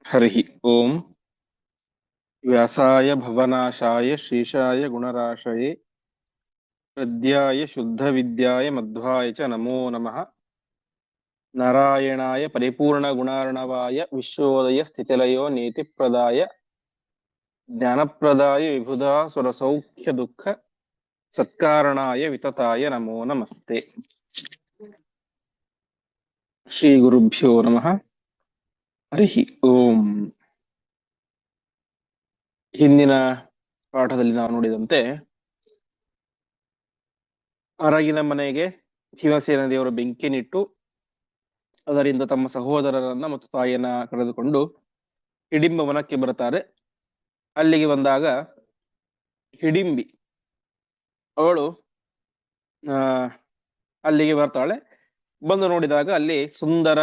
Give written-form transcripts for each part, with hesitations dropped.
हरिः ओम्। व्यासाय भवनाशाय श्रीशाय गुणराशये हृद्याय शुद्धविद्याय मध्वाय च नमो नमः। नारायणाय परिपूर्णगुणार्णवाय विश्वोदय स्थितिलयो नीतिप्रदाय ज्ञानप्रदाय विबुधा सुरसौख्य दुःख सत्कारणाय वितताय नमो नमस्ते। श्रीगुरुभ्यो नमः। हरिः ओम्। ಹಿಂದಿನ ಪಾಠದಲ್ಲಿ ನಾವು ನೋಡಿದಂತೆ ಹೊರಗಿನ ಮನೆಗೆ ಭೀಮಸೇನ ದೇವರು ಬೆಂಕಿನಿಟ್ಟು ಅದರಿಂದ ತಮ್ಮ ಸಹೋದರರನ್ನ ಮತ್ತು ತಾಯಿಯನ್ನ ಕರೆದುಕೊಂಡು ಹಿಡಿಂಬ ವನಕ್ಕೆ ಬರುತ್ತಾರೆ. ಅಲ್ಲಿಗೆ ಬಂದಾಗ ಹಿಡಿಂಬಿ ಅವಳು ಅಲ್ಲಿಗೆ ಬರ್ತಾಳೆ. ಬಂದು ನೋಡಿದಾಗ ಅಲ್ಲಿ ಸುಂದರ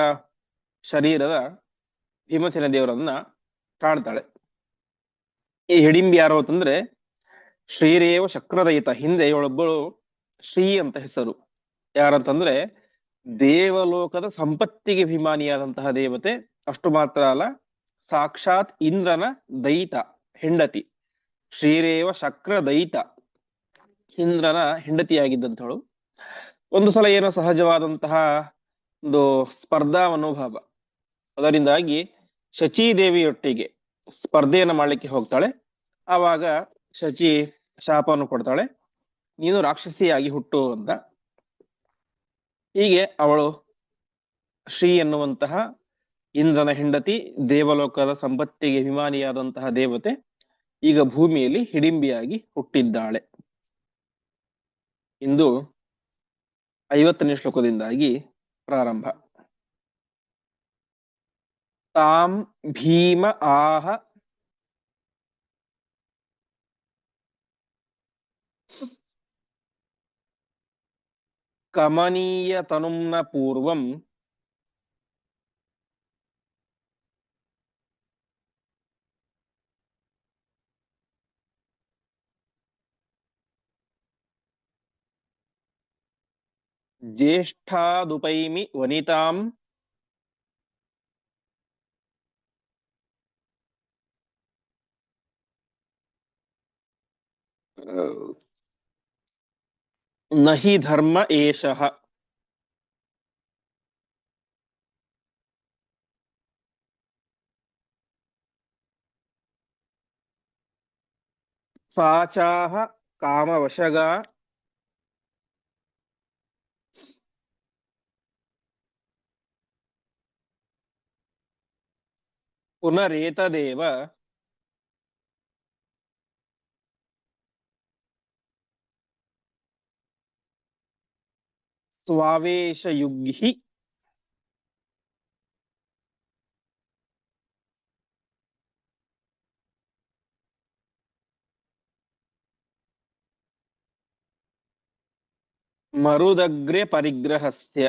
ಶರೀರದ ಭೀಮಸೇನ ದೇವರನ್ನ ಕಾಣ್ತಾಳೆ. ಈ ಹಿಡಿಂಬಿ ಯಾರು ಅಂತಂದ್ರೆ ಶ್ರೀರೇವ ಶಕ್ರದಯಿತ. ಹಿಂದೆ ಇವಳೊಬ್ಬಳು ಶ್ರೀ ಅಂತ ಹೆಸರು. ಯಾರಂತಂದ್ರೆ ದೇವಲೋಕದ ಸಂಪತ್ತಿಗೆ ಅಭಿಮಾನಿಯಾದಂತಹ ದೇವತೆ. ಅಷ್ಟು ಮಾತ್ರ ಅಲ್ಲ, ಸಾಕ್ಷಾತ್ ಇಂದ್ರನ ದೈತ ಹೆಂಡತಿ. ಶ್ರೀರೇವ ಶಕ್ರ ದೈತ, ಇಂದ್ರನ ಹೆಂಡತಿಯಾಗಿದ್ದಂಥವಳು. ಒಂದು ಸಲ ಏನೋ ಸಹಜವಾದಂತಹ ಒಂದು ಸ್ಪರ್ಧಾ ಮನೋಭಾವ, ಅದರಿಂದಾಗಿ ಶಚೀದೇವಿಯೊಟ್ಟಿಗೆ ಸ್ಪರ್ಧೆಯನ್ನು ಮಾಡ್ಲಿಕ್ಕೆ ಹೋಗ್ತಾಳೆ. ಆವಾಗ ಶಚಿ ಶಾಪವನ್ನು ಕೊಡ್ತಾಳೆ, ನೀನು ರಾಕ್ಷಸಿಯಾಗಿ ಹುಟ್ಟು ಅಂತ. ಹೀಗೆ ಅವಳು ಶ್ರೀ ಎನ್ನುವಂತಹ ಇಂದ್ರನ ಹೆಂಡತಿ, ದೇವಲೋಕದ ಸಂಪತ್ತಿಗೆ ಅಭಿಮಾನಿಯಾದಂತಹ ದೇವತೆ ಈಗ ಭೂಮಿಯಲ್ಲಿ ಹಿಡಿಂಬಿಯಾಗಿ ಹುಟ್ಟಿದ್ದಾಳೆ. ಇಂದು 50ನೇ ಶ್ಲೋಕದಿಂದಾಗಿ ಪ್ರಾರಂಭ. ತಾಂ ಭೀಮ ಆಹ ಕಮನೀಯ ತನುಂನ ಪೂರ್ವಂ ಜ್ಯೇಷ್ಠಾದುಪೈಮಿ ವನಿತಾಂ ನಹಿ ಧರ್ಮ ಏಷಃ. ಸಾಚಾಹ ಕಾಮವಶಗಾ ಪುನರೇತದೇವ ಸ್ವಾವೇಶಯುಗ್ಹಿ. ಮರುದಗ್ರೆ ಪರಿಗ್ರಹಸ್ಯ.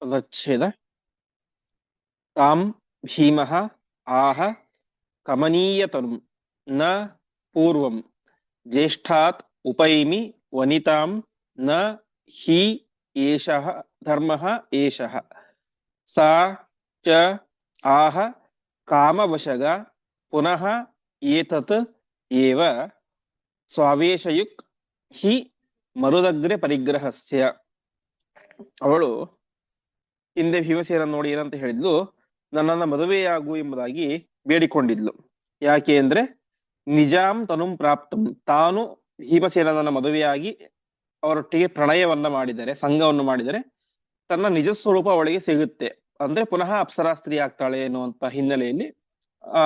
ಪದಚ್ಛೇದ. ತಾಂ ಭೀಮಃ ಆಹ ಕಮನೀಯತನುಂ ನ ಪೂರ್ವಂ ಜ್ಯೇಷ್ಠಾತ್ ಉಪೈಮಿ ವನಿತಾಂ ನ ಹಿ ಏಷಃ ಧರ್ಮಃ ಏಷಃ. ಸಾ ಚ ಆಹ ಕಾಮವಶಗ ಪುನಃ ಏತತ್ ಏವ ಸ್ವಾವೇಶಯುಕ್ ಹಿ ಮರುದಗ್ರೆ ಪರಿಗ್ರಹಸ್ಯ. ಅವಳು ಹಿಂದೆ ಭೀಮಸೇನ ನೋಡಿ ಏನಂತ ಹೇಳಿದ್ಲು, ನನ್ನನ್ನ ಮದುವೆಯಾಗು ಎಂಬುದಾಗಿ ಬೇಡಿಕೊಂಡಿದ್ಲು. ಯಾಕೆ ಅಂದ್ರೆ ನಿಜಾಂ ತನುಂ ಪ್ರಾಪ್ತಂ, ತಾನು ಭೀಮಸೇನನ ಮದುವೆಯಾಗಿ ಅವರೊಟ್ಟಿಗೆ ಪ್ರಣಯವನ್ನ ಮಾಡಿದರೆ, ಸಂಘವನ್ನು ಮಾಡಿದರೆ ತನ್ನ ನಿಜ ಸ್ವರೂಪ ಅವಳಿಗೆ ಸಿಗುತ್ತೆ, ಅಂದ್ರೆ ಪುನಃ ಅಪ್ಸರಾ ಸ್ತ್ರೀ ಆಗ್ತಾಳೆ ಎನ್ನುವಂತ ಹಿನ್ನೆಲೆಯಲ್ಲಿ ಆ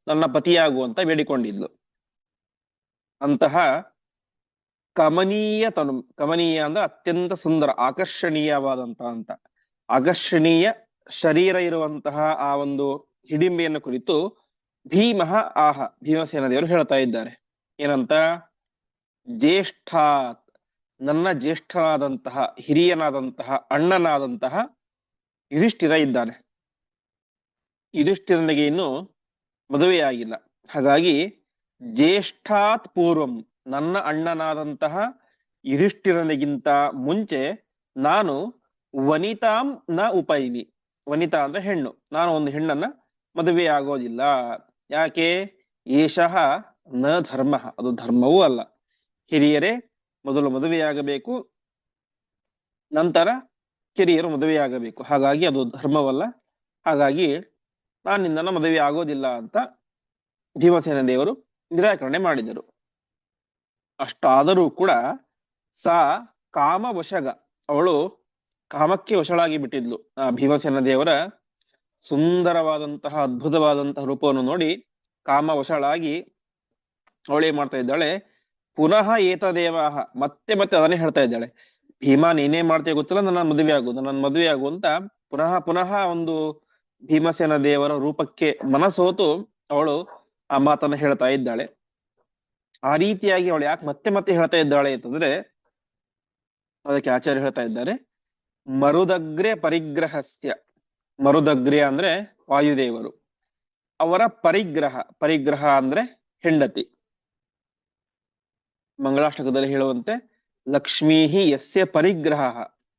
ನನ್ನ ಪತಿಯಾಗುವಂತ ಬೇಡಿಕೊಂಡಿದ್ಲು. ಅಂತಹ ಕಮನೀಯ ತನು, ಕಮನೀಯ ಅಂದ್ರೆ ಅತ್ಯಂತ ಸುಂದರ, ಆಕರ್ಷಣೀಯವಾದಂತಹ ಅಂತ ಆಕರ್ಷಣೀಯ ಶರೀರ ಇರುವಂತಹ ಆ ಒಂದು ಹಿಡಿಂಬೆಯನ್ನು ಕುರಿತು ಭೀಮಃ ಆಹ, ಭೀಮಸೇನ ದೇವರು ಹೇಳ್ತಾ ಇದ್ದಾರೆ. ಏನಂತ? ಜ್ಯೇಷ್ಠಾತ್, ನನ್ನ ಜ್ಯೇಷ್ಠನಾದಂತಹ, ಹಿರಿಯನಾದಂತಹ, ಅಣ್ಣನಾದಂತಹ ಯುಧಿಷ್ಠಿರ ಇದ್ದಾನೆ. ಯುಧಿಷ್ಠಿರನಿಗೆ ಇನ್ನು ಮದುವೆಯಾಗಿಲ್ಲ. ಹಾಗಾಗಿ ಜ್ಯೇಷ್ಠಾತ್ ಪೂರ್ವಂ, ನನ್ನ ಅಣ್ಣನಾದಂತಹ ಯುಧಿಷ್ಠಿರನಿಗಿಂತ ಮುಂಚೆ ನಾನು ವನಿತಾಂ ನ ಉಪೈಮಿ. ವನಿತಾ ಅಂದ್ರೆ ಹೆಣ್ಣು, ನಾನು ಒಂದು ಹೆಣ್ಣನ್ನ ಮದುವೆ ಆಗೋದಿಲ್ಲ. ಯಾಕೆ? ಏಷಃ ನ ಧರ್ಮ, ಅದು ಧರ್ಮವೂ ಅಲ್ಲ. ಹಿರಿಯರೇ ಮೊದಲು ಮದುವೆಯಾಗಬೇಕು, ನಂತರ ಕಿರಿಯರು ಮದುವೆಯಾಗಬೇಕು. ಹಾಗಾಗಿ ಅದು ಧರ್ಮವಲ್ಲ. ಹಾಗಾಗಿ ನಾನು ನಿನ್ನನ್ನು ಮದುವೆ ಆಗೋದಿಲ್ಲ ಅಂತ ಭೀಮಸೇನ ದೇವರು ನಿರಾಕರಣೆ ಮಾಡಿದರು. ಅಷ್ಟಾದರೂ ಕೂಡ ಸಾ ಕಾಮವಶಗ, ಅವಳು ಕಾಮಕ್ಕೆ ವಶಳಾಗಿ ಬಿಟ್ಟಿದ್ಲು. ಆ ಭೀಮಸೇನ ದೇವರ ಸುಂದರವಾದಂತಹ ಅದ್ಭುತವಾದಂತಹ ರೂಪವನ್ನು ನೋಡಿ ಕಾಮವಶಳಾಗಿ ಅವಳೇನ್ ಮಾಡ್ತಾ ಇದ್ದಾಳೆ, ಪುನಃ ಏತದೇವಾಹ, ಮತ್ತೆ ಮತ್ತೆ ಅದನ್ನೇ ಹೇಳ್ತಾ ಇದ್ದಾಳೆ, ಭೀಮಾ ನೀನೇ ಮಾಡ್ತೀಯ ಗೊತ್ತಿಲ್ಲ, ನನ್ನ ಮದುವೆ ಆಗು, ನನ್ನ ಮದುವೆ ಆಗು ಅಂತ ಪುನಃ ಪುನಃ ಒಂದು ಭೀಮಸೇನ ದೇವರ ರೂಪಕ್ಕೆ ಮನಸೋತು ಅವಳು ಆ ಮಾತನ್ನ ಹೇಳ್ತಾ ಇದ್ದಾಳೆ. ಆ ರೀತಿಯಾಗಿ ಅವಳು ಯಾಕೆ ಮತ್ತೆ ಮತ್ತೆ ಹೇಳ್ತಾ ಇದ್ದಾಳೆ ಅಂತಂದ್ರೆ, ಅದಕ್ಕೆ ಆಚಾರ್ಯ ಹೇಳ್ತಾ ಇದ್ದಾರೆ, ಮರುದಗ್ರೆ ಪರಿಗ್ರಹಸ್ಯ. ಮರುದಗ್ರೆ ಅಂದ್ರೆ ವಾಯುದೇವರು, ಅವರ ಪರಿಗ್ರಹ, ಪರಿಗ್ರಹ ಅಂದ್ರೆ ಹೆಂಡತಿ. ಮಂಗಳಾಷ್ಟಕದಲ್ಲಿ ಹೇಳುವಂತೆ ಲಕ್ಷ್ಮೀ ಯಸ್ಯ ಪರಿಗ್ರಹ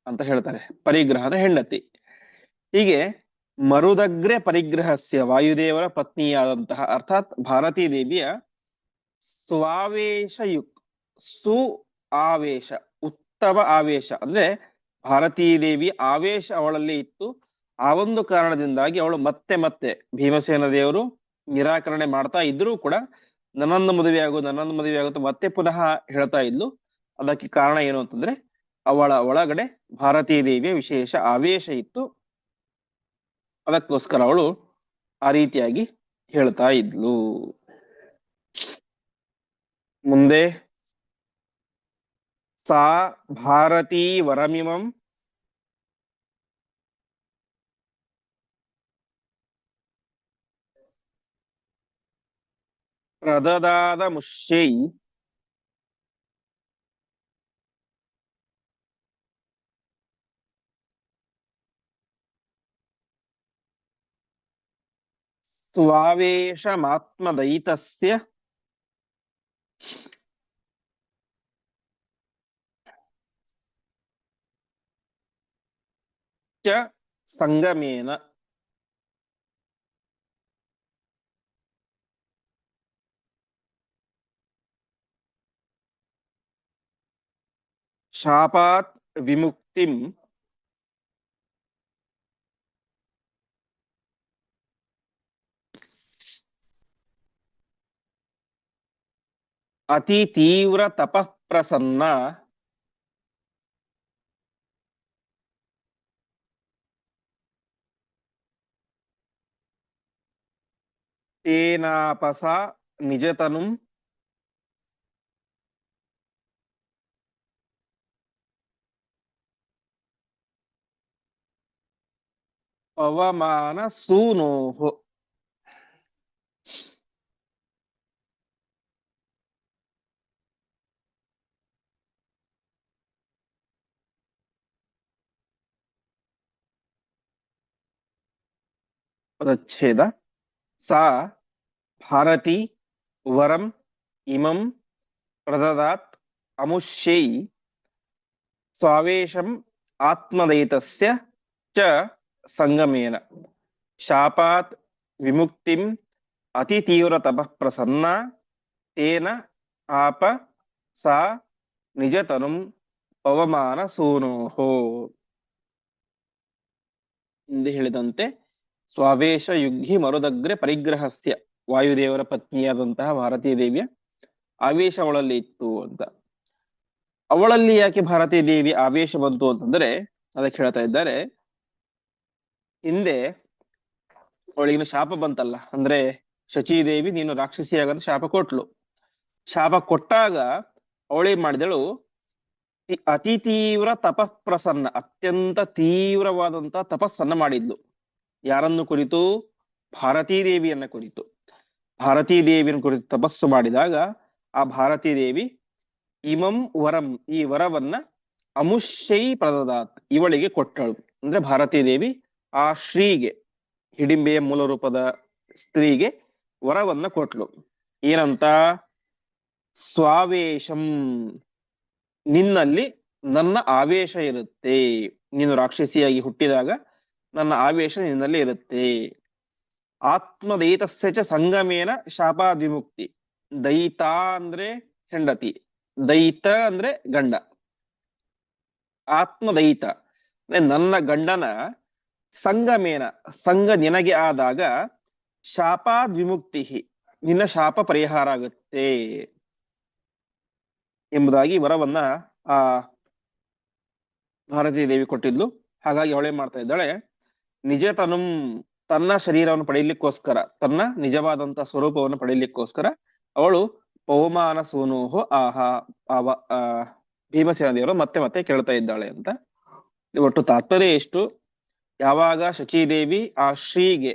ಅಂತ ಹೇಳ್ತಾರೆ. ಪರಿಗ್ರಹ ಅಂದ್ರೆ ಹೆಂಡತಿ. ಹೀಗೆ ಮರುದಗ್ರೆ ಪರಿಗ್ರಹಸ್ಯ, ವಾಯುದೇವರ ಪತ್ನಿಯಾದಂತಹ ಅರ್ಥಾತ್ ಭಾರತೀ ದೇವಿಯ ಸ್ವಾವೇಶಯುಕ್, ಸು ಆವೇಶ, ಉತ್ತಮ ಆವೇಶ ಅಂದ್ರೆ ಭಾರತೀ ದೇವಿ ಆವೇಶ ಅವಳಲ್ಲಿ ಇತ್ತು. ಆ ಒಂದು ಕಾರಣದಿಂದಾಗಿ ಅವಳು ಮತ್ತೆ ಮತ್ತೆ ಭೀಮಸೇನ ದೇವರು ನಿರಾಕರಣೆ ಮಾಡ್ತಾ ಇದ್ರೂ ಕೂಡ ನನ್ನನ್ನು ಮದುವೆ ಆಗು, ನನ್ನನ್ನು ಮದುವೆ ಆಗುತ್ತೆ ಮತ್ತೆ ಪುನಃ ಹೇಳ್ತಾ ಇದ್ಲು. ಅದಕ್ಕೆ ಕಾರಣ ಏನು ಅಂತಂದ್ರೆ ಅವಳ ಒಳಗಡೆ ಭಾರತೀ ದೇವಿಯ ವಿಶೇಷ ಆವೇಶ ಇತ್ತು. ಅದಕ್ಕೋಸ್ಕರ ಅವಳು ಆ ರೀತಿಯಾಗಿ ಹೇಳ್ತಾ ಇದ್ಲು. ಮುಂದೆ ಸಾ ಭಾರತೀ ವರಮಿಮಂ ಪ್ರದದಾದ ಮುಷ್ಯೈ ಸ್ವಾವೇಶಮಾತ್ಮದೈತಸ್ಯ ಚ ಸಂಗಮೇನ. ಶಾಪಾತ್ ವಿಮುಕ್ತಿಂ ಅತಿ ತೀವ್ರ ತಪಃ ಪ್ರಸನ್ನ ತೇನಾಪಸ ನಿಜತನುಂ ಪವಮಾನ ಸೂನೋಹೋ. ಪದಚ್ಛೇದ. ಸಾ ಭಾರತಿ ವರಂ ಇಮಂ ಪ್ರದದಾತ್ ಅಮುಷ್ಯೈ ಸ್ವಾವೇಶಂ ಆತ್ಮದೈತಸ್ಯ ಚ ಸಂಗಮೇನ ಶಾಪಾತ್ ವಿಮುಕ್ತಿಂ ಅತಿ ತೀವ್ರ ತಪಃ ಪ್ರಸನ್ನ ತೇನ ಆಪ ಸಾ ನಿಜತನುಂ ಪವಮಾನ ಸೂನೋಹೋ. ಹಿಂದೆ ಹೇಳಿದಂತೆ ಸ್ವಾವೇಶ ಯುಗ್ಧಿ ಮರುದಗ್ರೆ ಪರಿಗ್ರಹಸ್ಯ, ವಾಯುದೇವರ ಪತ್ನಿಯಾದಂತಹ ಭಾರತೀ ದೇವಿಯ ಆವೇಶ ಅವಳಲ್ಲಿ ಇತ್ತು ಅಂತ. ಅವಳಲ್ಲಿ ಯಾಕೆ ಭಾರತೀ ದೇವಿ ಆವೇಶ ಬಂತು ಅಂತಂದ್ರೆ ಅದಕ್ಕೆ ಹೇಳ್ತಾ ಇದ್ದಾರೆ, ಹಿಂದೆ ಅವಳಿಗಿನ ಶಾಪ ಬಂತಲ್ಲ, ಅಂದ್ರೆ ಶಚೀದೇವಿ ನೀನು ರಾಕ್ಷಸಿಯಾಗಂತ ಶಾಪ ಕೊಟ್ಲು. ಶಾಪ ಕೊಟ್ಟಾಗ ಅವಳೇನ್ ಮಾಡಿದಳು, ಅತಿ ತೀವ್ರ ತಪಃ ಪ್ರಸನ್ನ, ಅತ್ಯಂತ ತೀವ್ರವಾದಂತ ತಪಸ್ಸನ್ನ ಮಾಡಿದ್ಲು. ಯಾರನ್ನು ಕುರಿತು? ಭಾರತೀ ದೇವಿಯನ್ನ ಕುರಿತು. ಭಾರತೀ ದೇವಿಯನ್ನು ಕುರಿತು ತಪಸ್ಸು ಮಾಡಿದಾಗ ಆ ಭಾರತೀ ದೇವಿ ಇಮಂ ವರಂ, ಈ ವರವನ್ನ ಅಮುಷ್ಯೈ ಪ್ರದದಾತ್, ಇವಳಿಗೆ ಕೊಟ್ಟಳು. ಅಂದ್ರೆ ಭಾರತೀ ದೇವಿ ಆ ಶ್ರೀಗೆ, ಹಿಡಿಂಬೆಯ ಮೂಲ ರೂಪದ ಸ್ತ್ರೀಗೆ ವರವನ್ನ ಕೊಟ್ಲು. ಏನಂತ? ಸ್ವಾವೇಶಂ, ನಿನ್ನಲ್ಲಿ ನನ್ನ ಆವೇಶ ಇರುತ್ತೆ. ನೀನು ರಾಕ್ಷಸಿಯಾಗಿ ಹುಟ್ಟಿದಾಗ ನನ್ನ ಆವೇಶ ನಿನ್ನಲ್ಲಿ ಇರುತ್ತೆ. ಆತ್ಮದೈತಸ್ಯ ಚ ಸಂಗಮೇನ ಶಾಪಾದ್ವಿಮುಕ್ತಿ. ದೈತ ಅಂದ್ರೆ ಹೆಂಡತಿ, ದೈತ ಅಂದ್ರೆ ಗಂಡ. ಆತ್ಮದೈತ ಅಂದ್ರೆ ನನ್ನ ಗಂಡನ ಸಂಗಮೇನ, ಸಂಗ ನಿನಗೆ ಆದಾಗ ಶಾಪಾದ್ವಿಮುಕ್ತಿ, ನಿನ್ನ ಶಾಪ ಪರಿಹಾರ ಆಗುತ್ತೆ ಎಂಬುದಾಗಿ ವರವನ್ನ ಆ ಭಾರತೀ ದೇವಿ ಕೊಟ್ಟಿದ್ಲು. ಹಾಗಾಗಿ ಅವಳೇನ್ ಮಾಡ್ತಾ ಇದ್ದಾಳೆ, ನಿಜ ತನ್ನ ಶರೀರವನ್ನು ಪಡೆಯಲಿಕ್ಕೋಸ್ಕರ, ತನ್ನ ನಿಜವಾದಂತ ಸ್ವರೂಪವನ್ನು ಪಡೆಯಲಿಕ್ಕೋಸ್ಕರ ಅವಳು ಪವಮಾನ ಸೂನೋಹೋ ಆಹಾ ಆವ ಆ ಭೀಮಸೇನ ದೇವರು ಮತ್ತೆ ಮತ್ತೆ ಕೇಳ್ತಾ ಇದ್ದಾಳೆ ಅಂತ. ಒಟ್ಟು ತಾತ್ಪರ್ಯ ಎಷ್ಟು, ಯಾವಾಗ ಶಚೀದೇವಿ ಆ ಶ್ರೀಗೆ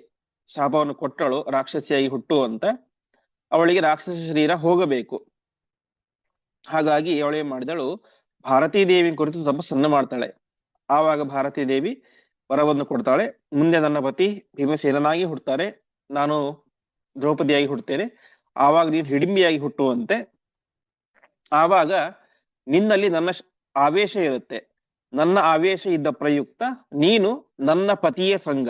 ಶಾಪವನ್ನು ಕೊಟ್ಟಳು ರಾಕ್ಷಸಿಯಾಗಿ ಹುಟ್ಟು ಅಂತ, ಅವಳಿಗೆ ರಾಕ್ಷಸ ಶರೀರ ಹೋಗಬೇಕು. ಹಾಗಾಗಿ ಅವಳೇನ್ ಮಾಡಿದಳು, ಭಾರತೀ ದೇವಿ ಕುರಿತು ತಪಸ್ಸನ್ನ ಮಾಡ್ತಾಳೆ. ಆವಾಗ ಭಾರತೀ ದೇವಿ ವರವನ್ನು ಕೊಡ್ತಾಳೆ, ಮುಂದೆ ನನ್ನ ಪತಿ ಭೀಮಸೇನಾಗಿ ಹುಡ್ತಾರೆ, ನಾನು ದ್ರೌಪದಿಯಾಗಿ ಹುಡ್ತೇನೆ, ಆವಾಗ ನೀನು ಹಿಡಿಂಬಿಯಾಗಿ ಹುಟ್ಟುವಂತೆ. ಆವಾಗ ನಿನ್ನಲ್ಲಿ ನನ್ನ ಆವೇಶ ಇರುತ್ತೆ, ನನ್ನ ಆವೇಶ ಇದ್ದ ಪ್ರಯುಕ್ತ ನೀನು ನನ್ನ ಪತಿಯ ಸಂಘ,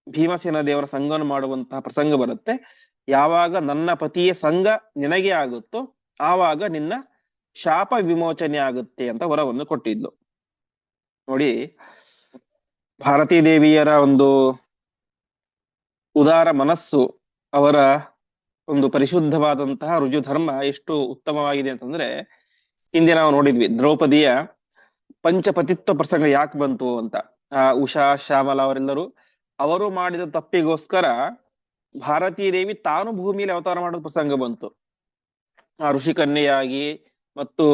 ಭೀಮಸೇನ ದೇವರ ಸಂಘವನ್ನು ಮಾಡುವಂತಹ ಪ್ರಸಂಗ ಬರುತ್ತೆ. ಯಾವಾಗ ನನ್ನ ಪತಿಯ ಸಂಘ ನಿನಗೆ ಆಗುತ್ತೋ ಆವಾಗ ನಿನ್ನ ಶಾಪ ವಿಮೋಚನೆ ಆಗುತ್ತೆ ಅಂತ ವರವನ್ನು ಕೊಟ್ಟಿದ್ಲು. ನೋಡಿ, ಭಾರತೀ ದೇವಿಯರ ಒಂದು ಉದಾರ ಮನಸ್ಸು, ಅವರ ಒಂದು ಪರಿಶುದ್ಧವಾದಂತಹ ರುಜು ಧರ್ಮ ಎಷ್ಟು ಉತ್ತಮವಾಗಿದೆ ಅಂತಂದ್ರೆ, ಹಿಂದೆ ನಾವು ನೋಡಿದ್ವಿ ದ್ರೌಪದಿಯ ಪಂಚಪತಿತ್ವ ಪ್ರಸಂಗ ಯಾಕೆ ಬಂತು ಅಂತ. ಉಷಾ, ಶ್ಯಾಮಲ ಅವರೆಲ್ಲರೂ ಅವರು ಮಾಡಿದ ತಪ್ಪಿಗೋಸ್ಕರ ಭಾರತೀ ದೇವಿ ತಾನು ಭೂಮಿಯಲ್ಲಿ ಅವತಾರ ಮಾಡೋದು ಪ್ರಸಂಗ ಬಂತು. ಆ ಋಷಿಕನ್ಯೆಯಾಗಿ ಮತ್ತು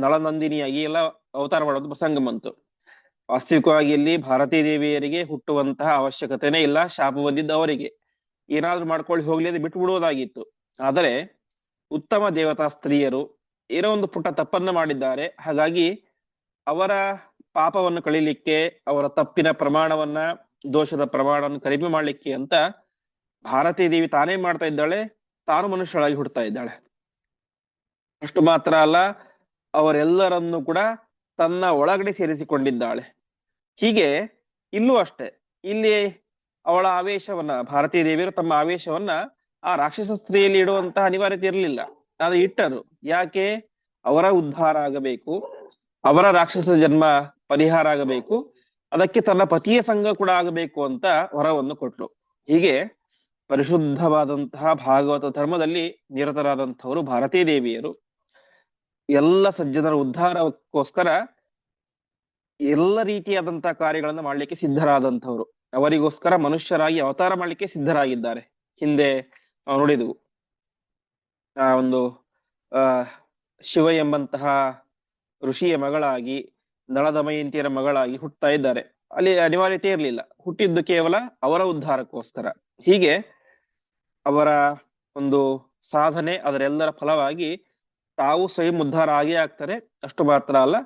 ನಳನಂದಿನಿಯಾಗಿ ಎಲ್ಲ ಅವತಾರ ಮಾಡೋದು ಪ್ರಸಂಗ ಬಂತು. ವಾಸ್ತವಿಕವಾಗಿ ಇಲ್ಲಿ ಭಾರತೀ ದೇವಿಯರಿಗೆ ಹುಟ್ಟುವಂತಹ ಅವಶ್ಯಕತೆನೇ ಇಲ್ಲ, ಶಾಪ ಬಂದಿದ್ದ ಅವರಿಗೆ. ಏನಾದ್ರೂ ಮಾಡ್ಕೊಳ್ಳಿ ಹೋಗ್ಲಿ ಅದು ಬಿಟ್ಟು ಬಿಡುವುದಾಗಿತ್ತು. ಆದರೆ ಉತ್ತಮ ದೇವತಾ ಸ್ತ್ರೀಯರು ಏನೋ ಒಂದು ಪುಟ್ಟ ತಪ್ಪನ್ನ ಮಾಡಿದ್ದಾರೆ, ಹಾಗಾಗಿ ಅವರ ಪಾಪವನ್ನು ಕಳೀಲಿಕ್ಕೆ, ಅವರ ತಪ್ಪಿನ ಪ್ರಮಾಣವನ್ನ, ದೋಷದ ಪ್ರಮಾಣವನ್ನು ಕಡಿಮೆ ಮಾಡ್ಲಿಕ್ಕೆ ಅಂತ ಭಾರತೀ ದೇವಿ ತಾನೇ ಮಾಡ್ತಾ ಇದ್ದಾಳೆ, ತಾನು ಮನುಷ್ಯಳಾಗಿ ಹುಡ್ತಾ ಇದ್ದಾಳೆ. ಅಷ್ಟು ಮಾತ್ರ ಅಲ್ಲ, ಅವರೆಲ್ಲರನ್ನು ಕೂಡ ತನ್ನ ಒಳಗಡೆ ಸೇರಿಸಿಕೊಂಡಿದ್ದಾಳೆ. ಹೀಗೆ ಇಲ್ಲೂ ಅಷ್ಟೇ, ಇಲ್ಲಿ ಅವಳ ಆವೇಶವನ್ನ, ಭಾರತೀ ದೇವಿಯರು ತಮ್ಮ ಆವೇಶವನ್ನ ಆ ರಾಕ್ಷಸ ಸ್ತ್ರೀಯಲ್ಲಿ ಇಡುವಂತಹ ಅನಿವಾರ್ಯತೆ ಇರಲಿಲ್ಲ. ಅದು ಇಟ್ಟರು ಯಾಕೆ? ಅವರ ಉದ್ಧಾರ ಆಗಬೇಕು, ಅವರ ರಾಕ್ಷಸ ಜನ್ಮ ಪರಿಹಾರ ಆಗಬೇಕು, ಅದಕ್ಕೆ ತನ್ನ ಪತಿಯ ಸಂಘ ಕೂಡ ಆಗಬೇಕು ಅಂತ ವರವನ್ನು ಕೊಟ್ಲು. ಹೀಗೆ ಪರಿಶುದ್ಧವಾದಂತಹ ಭಾಗವತ ಧರ್ಮದಲ್ಲಿ ನಿರತರಾದಂಥವರು ಭಾರತೀ ದೇವಿಯರು. ಎಲ್ಲ ಸಜ್ಜನರ ಉದ್ಧಾರಕ್ಕೋಸ್ಕರ ಎಲ್ಲ ರೀತಿಯಾದಂತಹ ಕಾರ್ಯಗಳನ್ನ ಮಾಡ್ಲಿಕ್ಕೆ ಸಿದ್ಧರಾದಂಥವ್ರು, ಅವರಿಗೋಸ್ಕರ ಮನುಷ್ಯರಾಗಿ ಅವತಾರ ಮಾಡ್ಲಿಕ್ಕೆ ಸಿದ್ಧರಾಗಿದ್ದಾರೆ. ಹಿಂದೆ ನಾವು ನೋಡಿದ್ವು, ಆ ಒಂದು ಶಿವ ಎಂಬಂತಹ ಋಷಿಯ ಮಗಳಾಗಿ, ನಳದಮಯಂತಿಯರ ಮಗಳಾಗಿ ಹುಟ್ಟುತ್ತಾ ಇದ್ದಾರೆ. ಅಲ್ಲಿ ಅನಿವಾರ್ಯತೆ ಇರಲಿಲ್ಲ, ಹುಟ್ಟಿದ್ದು ಕೇವಲ ಅವರ ಉದ್ಧಾರಕ್ಕೋಸ್ಕರ. ಹೀಗೆ ಅವರ ಒಂದು ಸಾಧನೆ, ಅದರೆಲ್ಲರ ಫಲವಾಗಿ ತಾವು ಸ್ವಯಂ ಉದ್ಧಾರ ಆಗೇ ಆಗ್ತಾರೆ. ಅಷ್ಟು ಮಾತ್ರ ಅಲ್ಲ,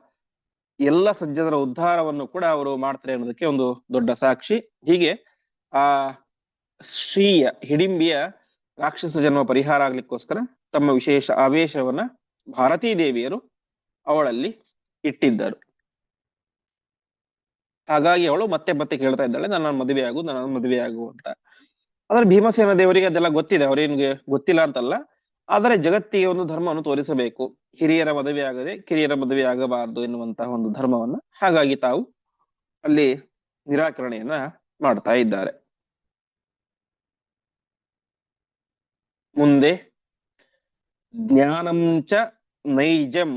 ಎಲ್ಲ ಸಜ್ಜನರ ಉದ್ಧಾರವನ್ನು ಕೂಡ ಅವರು ಮಾಡ್ತಾರೆ ಅನ್ನೋದಕ್ಕೆ ಒಂದು ದೊಡ್ಡ ಸಾಕ್ಷಿ. ಹೀಗೆ ಆ ಶ್ರೀಯ, ಹಿಡಿಂಬಿಯ ರಾಕ್ಷಸ ಜನ್ಮ ಪರಿಹಾರ ಆಗ್ಲಿಕ್ಕೋಸ್ಕರ ತಮ್ಮ ವಿಶೇಷ ಆವೇಶವನ್ನ ಭಾರತೀ ದೇವಿಯರು ಅವಳಲ್ಲಿ ಇಟ್ಟಿದ್ದರು. ಹಾಗಾಗಿ ಅವಳು ಮತ್ತೆ ಮತ್ತೆ ಕೇಳ್ತಾ ಇದ್ದಾಳೆ, ನನ್ನ ಮದುವೆ ಆಗು, ನನ್ನ ಮದುವೆ ಆಗು ಅಂತ. ಆದ್ರೆ ಭೀಮಸೇನ ದೇವರಿಗೆ ಅದೆಲ್ಲ ಗೊತ್ತಿದೆ, ಅವ್ರೇನ್ಗೆ ಗೊತ್ತಿಲ್ಲ ಅಂತಲ್ಲ. ಆದರೆ ಜಗತ್ತಿಗೆ ಒಂದು ಧರ್ಮವನ್ನು ತೋರಿಸಬೇಕು, ಹಿರಿಯರ ಮದುವೆ ಆಗದೆ ಕಿರಿಯರ ಮದುವೆ ಆಗಬಾರದು ಎನ್ನುವಂತಹ ಒಂದು ಧರ್ಮವನ್ನ. ಹಾಗಾಗಿ ತಾವು ಅಲ್ಲಿ ನಿರಾಕರಣೆಯನ್ನ ಮಾಡ್ತಾ ಇದ್ದಾರೆ. ಮುಂದೆ ಜ್ಞಾನಂ ಚ ನೈಜಂ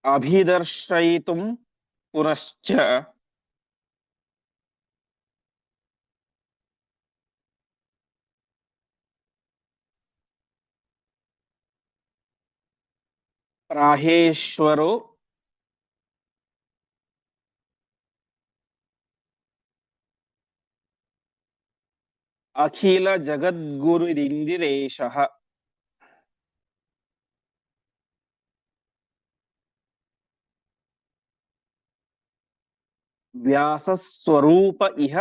ಅಭಿದರ್ಶಯಿತುಂ ಪುನಶ್ಚ ರಾಹೇಶ್ವರೋ ಅಖಿಲ ಜಗದ್ಗುರುರಿಂದಿರೇಶಃ. व्यासस्वरूप इह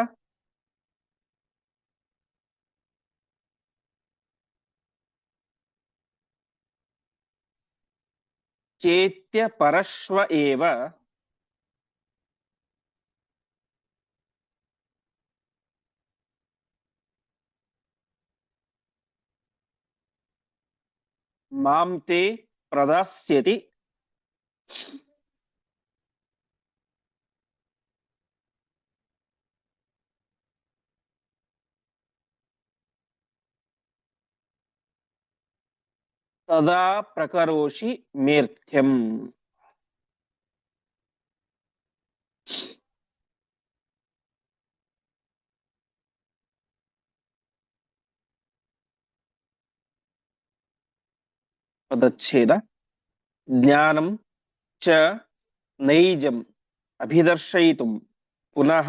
चेत्य परश्व एव मां ते प्रदास्यति तदा प्रकरोषि मेर्थ्यम्। पदच्छेद ज्ञानं च नैजम् अभिदर्शयितुं पुनः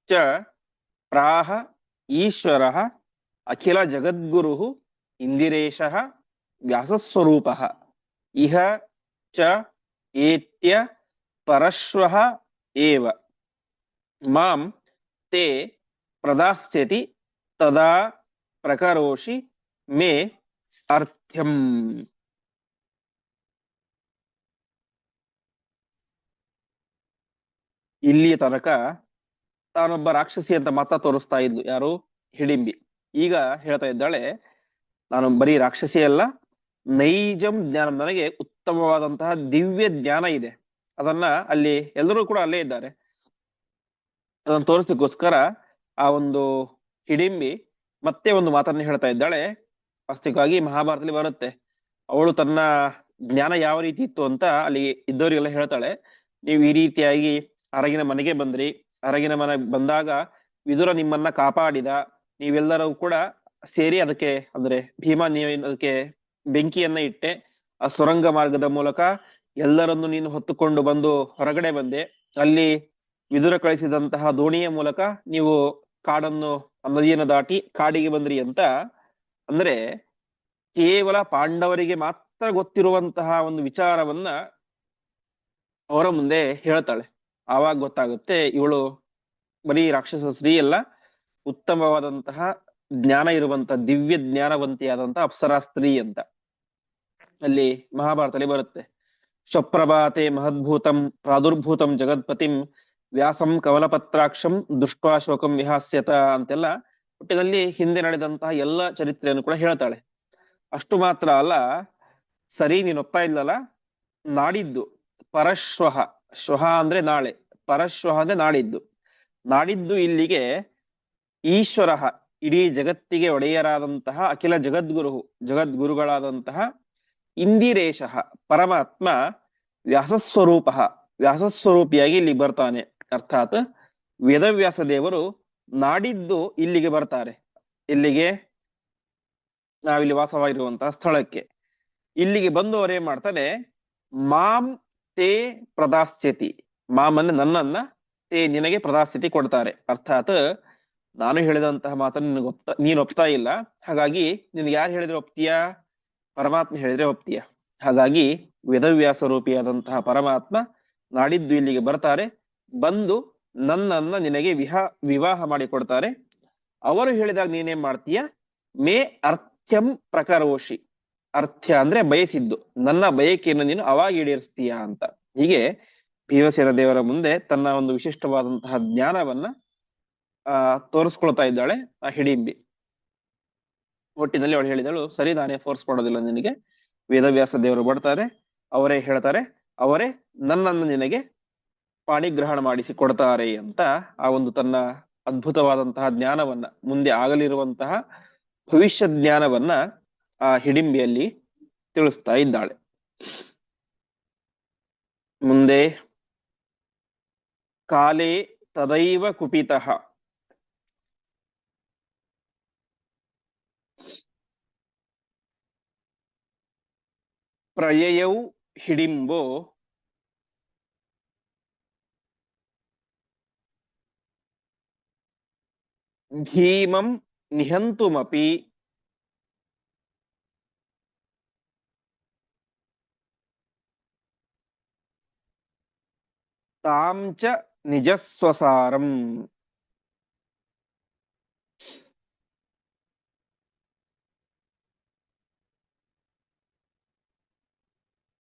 च प्राह ईश्वरः अखिल जगद्गुरुः इंदिरेशः व्यासस्वरूपः इह च एत्य परश्वः एव मां ते प्रदास्यति तदा प्रकरोषि मे अर्थ्यम्। ಇಲ್ಲಿಯ ತನಕ ತಾನೊಬ್ಬ ರಾಕ್ಷಸಿ ಅಂತ ಮತ ತೋರಿಸ್ತಾ ಇದ್ಲು ಯಾರು, ಹಿಡಿಂಬಿ. ಈಗ ಹೇಳ್ತಾ ಇದ್ದಾಳೆ, ನಾನು ಬರೀ ರಾಕ್ಷಸಿ ಅಲ್ಲ, ನೈಜಂ ಜ್ಞಾನ, ನನಗೆ ಉತ್ತಮವಾದಂತಹ ದಿವ್ಯ ಜ್ಞಾನ ಇದೆ. ಅದನ್ನ ಅಲ್ಲಿ ಎಲ್ಲರೂ ಕೂಡ ಅಲ್ಲೇ ಇದ್ದಾರೆ, ಅದನ್ನು ತೋರಿಸ್ಲಿಕ್ಕೋಸ್ಕರ ಆ ಒಂದು ಹಿಡಿಂಬಿ ಮತ್ತೆ ಒಂದು ಮಾತನ್ನ ಹೇಳ್ತಾ ಇದ್ದಾಳೆ. ವಾಸ್ತವಿಕವಾಗಿ ಮಹಾಭಾರತದಲ್ಲಿ ಬರುತ್ತೆ, ಅವಳು ತನ್ನ ಜ್ಞಾನ ಯಾವ ರೀತಿ ಇತ್ತು ಅಂತ ಅಲ್ಲಿ ಇದ್ದವರಿಗೆಲ್ಲ ಹೇಳ್ತಾಳೆ. ನೀವು ಈ ರೀತಿಯಾಗಿ ಅರಗಿನ ಮನೆಗೆ ಬಂದ್ರಿ, ಅರಗಿನ ಮನೆ ಬಂದಾಗ ವಿದುರ ನಿಮ್ಮನ್ನ ಕಾಪಾಡಿದ, ನೀವೆಲ್ಲರೂ ಕೂಡ ಸೇರಿ ಅದಕ್ಕೆ ಅಂದ್ರೆ ಭೀಮಾ ನೀವು ಅದಕ್ಕೆ ಬೆಂಕಿಯನ್ನ ಇಟ್ಟೆ, ಆ ಸುರಂಗ ಮಾರ್ಗದ ಮೂಲಕ ಎಲ್ಲರನ್ನು ನೀನು ಹೊತ್ತುಕೊಂಡು ಬಂದು ಹೊರಗಡೆ ಬಂದೆ, ಅಲ್ಲಿ ವಿದುರ ಕಳಿಸಿದಂತಹ ದೋಣಿಯ ಮೂಲಕ ನೀವು ಕಾಡನ್ನು ನದಿಯನ್ನು ದಾಟಿ ಕಾಡಿಗೆ ಬಂದ್ರಿ ಅಂತ. ಅಂದ್ರೆ ಕೇವಲ ಪಾಂಡವರಿಗೆ ಮಾತ್ರ ಗೊತ್ತಿರುವಂತಹ ಒಂದು ವಿಚಾರವನ್ನ ಅವರ ಮುಂದೆ ಹೇಳ್ತಾಳೆ. ಆವಾಗ ಗೊತ್ತಾಗುತ್ತೆ ಇವಳು ಬರೀ ರಾಕ್ಷಸ ಸ್ತ್ರೀ ಅಲ್ಲ, ಉತ್ತಮವಾದಂತಹ ಜ್ಞಾನ ಇರುವಂತಹ ದಿವ್ಯ ಜ್ಞಾನವಂತಿಯಾದಂತಹ ಅಪ್ಸರಾ ಸ್ತ್ರೀ ಅಂತ ಅಲ್ಲಿ ಮಹಾಭಾರತದಲ್ಲಿ ಬರುತ್ತೆ. ಸ್ವಪ್ರಭಾತೆ ಮಹದ್ಭೂತಂ ಪ್ರಾದುರ್ಭೂತಂ ಜಗತ್ಪತಿಂ ವ್ಯಾಸಂ ಕವಲಪತ್ರಾಕ್ಷಂ ದೃಷ್ಟ್ವಾ ಶೋಕಂ ವಿಹಾಸ್ಯತ ಅಂತೆಲ್ಲ ಹುಟ್ಟಿನಲ್ಲಿ ಹಿಂದೆ ನಡೆದಂತಹ ಎಲ್ಲ ಚರಿತ್ರೆಯನ್ನು ಕೂಡ ಹೇಳ್ತಾಳೆ. ಅಷ್ಟು ಮಾತ್ರ ಅಲ್ಲ, ಸರಿ ನೀನ್ ಒಪ್ತಾ ಇಲ್ಲಲ್ಲ, ನಾಡಿದ್ದು ಪರಶ್ವಹ, ಶ್ವಹ ಅಂದ್ರೆ ನಾಳೆ, ಪರಶ್ವಹ ಅಂದ್ರೆ ನಾಡಿದ್ದು, ನಾಡಿದ್ದು ಇಲ್ಲಿಗೆ ಈಶ್ವರ, ಇಡೀ ಜಗತ್ತಿಗೆ ಒಡೆಯರಾದಂತಹ ಅಖಿಲ ಜಗದ್ಗುರು, ಜಗದ್ಗುರುಗಳಾದಂತಹ ಇಂದಿರೇಶ ಪರಮಾತ್ಮ ವ್ಯಾಸಸ್ವರೂಪ, ವ್ಯಾಸಸ್ವರೂಪಿಯಾಗಿ ಇಲ್ಲಿ ಬರ್ತಾನೆ. ಅರ್ಥಾತ್ ವೇದವ್ಯಾಸ ದೇವರು ನಾಡಿದ್ದು ಇಲ್ಲಿಗೆ ಬರ್ತಾರೆ. ಇಲ್ಲಿಗೆ ನಾವಿಲ್ಲಿ ವಾಸವಾಗಿರುವಂತಹ ಸ್ಥಳಕ್ಕೆ ಇಲ್ಲಿಗೆ ಬಂದು ಅವ್ರು ಏನ್ ಮಾಡ್ತಾನೆ, ಮಾಂ ತೇ ಪ್ರದಾಸ್ಯತಿ, ಮಾಮನ್ನ ನನ್ನನ್ನ, ತೇ ನಿನಗೆ ಪ್ರದಾಸ್ಯತಿ ಕೊಡ್ತಾರೆ. ಅರ್ಥಾತ್ ನಾನು ಹೇಳಿದಂತಹ ಮಾತನ್ನು ನೀನು ಒಪ್ತಾ ಇಲ್ಲ, ಹಾಗಾಗಿ ನಿನ್ಗೆ ಯಾರು ಹೇಳಿದ್ರೆ ಒಪ್ತೀಯಾ, ಪರಮಾತ್ಮ ಹೇಳಿದ್ರೆ ಒಪ್ತೀಯ. ಹಾಗಾಗಿ ವೇದವ್ಯಾಸ ರೂಪಿಯಾದಂತಹ ಪರಮಾತ್ಮ ನಾಡಿದ್ದು ಇಲ್ಲಿಗೆ ಬರ್ತಾರೆ, ಬಂದು ನನ್ನನ್ನ ನಿನಗೆ ವಿವಾಹ ಮಾಡಿ ಕೊಡ್ತಾರೆ. ಅವರು ಹೇಳಿದಾಗ ನೀನೇನ್ ಮಾಡ್ತೀಯ, ಮೇ ಅರ್ಥ್ಯಂ ಪ್ರಕರೋಷಿ, ಅರ್ಥ್ಯ ಅಂದ್ರೆ ಬಯಸಿದ್ದು, ನನ್ನ ಬಯಕೆಯನ್ನು ನೀನು ಅವಾಗ ಈಡೇರಿಸ್ತೀಯ ಅಂತ. ಹೀಗೆ ಭೀಮಸೇನ ದೇವರ ಮುಂದೆ ತನ್ನ ಒಂದು ವಿಶಿಷ್ಟವಾದಂತಹ ಜ್ಞಾನವನ್ನ ತೋರಿಸ್ಕೊಳ್ತಾ ಇದ್ದಾಳೆ ಆ ಹಿಡಿಂಬಿ. ಒಟ್ಟಿನಲ್ಲಿ ಅವಳು ಹೇಳಿದಳು, ಸರಿ ನಾನೇ ಫೋರ್ಸ್ ಮಾಡೋದಿಲ್ಲ ನಿನಗೆ, ವೇದವ್ಯಾಸ ದೇವರು ಬರ್ತಾರೆ, ಅವರೇ ಹೇಳ್ತಾರೆ, ಅವರೇ ನನ್ನನ್ನು ನಿನಗೆ ಪಾಣಿಗ್ರಹಣ ಮಾಡಿಸಿ ಕೊಡ್ತಾರೆ ಅಂತ ಆ ಒಂದು ತನ್ನ ಅದ್ಭುತವಾದಂತಹ ಜ್ಞಾನವನ್ನ, ಮುಂದೆ ಆಗಲಿರುವಂತಹ ಭವಿಷ್ಯ ಜ್ಞಾನವನ್ನ ಆ ಹಿಡಿಂಬಿಯಲ್ಲಿ ತಿಳಿಸ್ತಾ ಇದ್ದಾಳೆ. ಮುಂದೆ ಕಾಲೇ ತದೈವ ಕುಪಿತಃ ಪ್ರಯಯೌ ಹಿಡಿಂಬೋ ಭೀಮಂ ನಿಹಂತುಮಪಿ ತಾಂ ಚ ನಿಜಸ್ವಸಾರಂ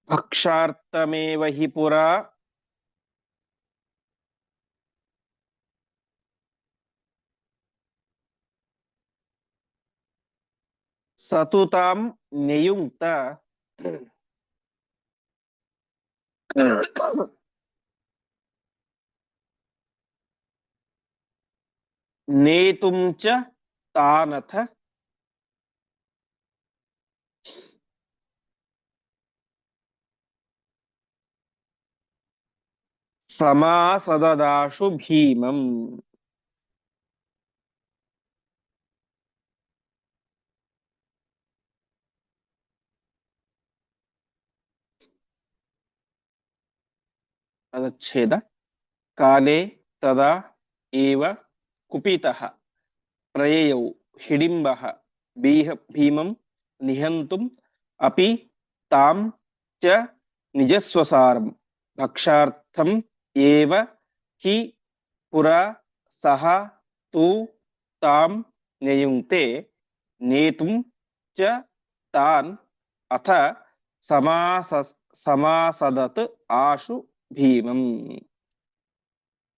ಭಕ್ಷಾರ್ಥಮೇವ ಹಿ ಪುರಾ ಸತುತಾಂ ನಿಯುಕ್ತ ನೇತುಂ ಚ ತಾನಥ ಸಮಾಸದದಾಶು ಭೀಮಂ. ಅದಚ್ಛೇದ ಕಾಲೇ ತದಾ ಏವ ಕುಪಿತಃ ಪ್ರಯಯೌ ಹಿಡಿಂಬಃ ಭೀಮಂ ನಿಹಂತುಂ ಅಪಿ ತಾಂ ಚ ನಿಜಸ್ವಸಾರಂ ಭಕ್ಷಾರ್ಥಂ ಏವ ಹಿ ಪುರಾ ಸಹ ತು ತಾಂ ನಿಯುಂಕ್ತೆ ನೇತುಂ ಚ ತಾನ್ ಅಥ ಸಮಾಸದತ್ ಆಶು ಭೀಮಂ.